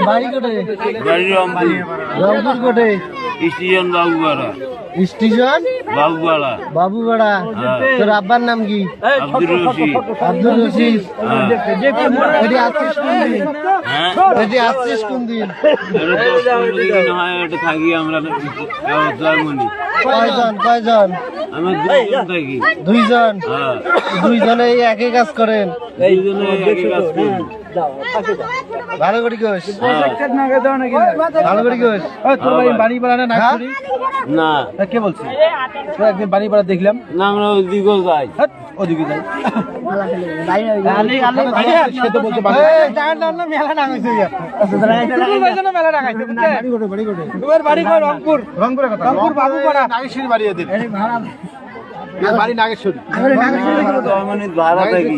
বাড়ি কোটে? বাড়ি রংপুর। রংপুর কোটে? Station Babupara. Station Babupara. Babupara. তোর আব্বার নাম কি? আব্দুর রশিদ। আব্দুল রশিদ। হ্যাঁ। এটি আসছিস কোন দিন? হ্যাঁ, এটি আসছিস কোন দিন? এটা 10-15 দিন হয়, এটা থাকি আমরা জয়মনি। কয়জন কয়জন? আমরা দুজন থাকি। দুইজন। হ্যাঁ, দুইজনে এই একই কাজ করেন? দুজনে একই কাজ করি। ভালো করে কোস? হ্যাঁ। ভালো করে কোস? বাড়ি পাড়া না হ্যাঁ? না, কে বলছে? একদিন বাড়ি পাড়া দেখলাম, না আমরা ওইদিকেও যাই। ওদিকে যাই। সে তো বলতে পারে। রংপুর রংপুরের কথা, রংপুর বাবুপাড়া নাগেশ্বরী বাড়ি এদের। বাড়ি নাগেশ্বরী। জয়মনি ভাড়া থাকি।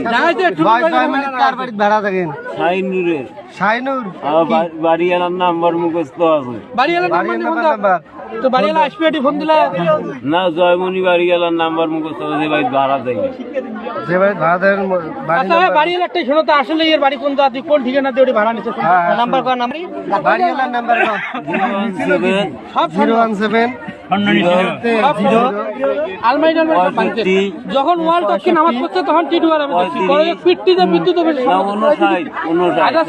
কার বাড়িতে ভাড়া থাকেন? শাহিনুরের। শাহিনুর। বাড়িওয়ালার নাম্বার মুখস্থ আছে। বাড়িওয়ালার নাম্বার? তো বাড়িওয়ালা আসবে, এটি ফোন দিলে না, জয়মনি বাড়িওয়ালার নাম্বার মুখস্থ আছে, ভাই ভাড়া থাকি। যে বাড়ি ভাড়া থাকেন বাড়ি বাড়িওয়ালা একটাই শোনো তো, আসলে এর বাড়ি কোন জাতি, কোন ঠিকানা দিয়ে ওটি ভাড়া নিচ্ছে? নাম্বার কর, নাম্বার বাড়িওয়ালার নাম্বার কত? 017 017 আলমারি যখন ওয়াল টপকে নামাজ পড়ছে তখন টিটু আর আমি দেখছি পিট্টিতে বিদ্যুৎ না, 59 59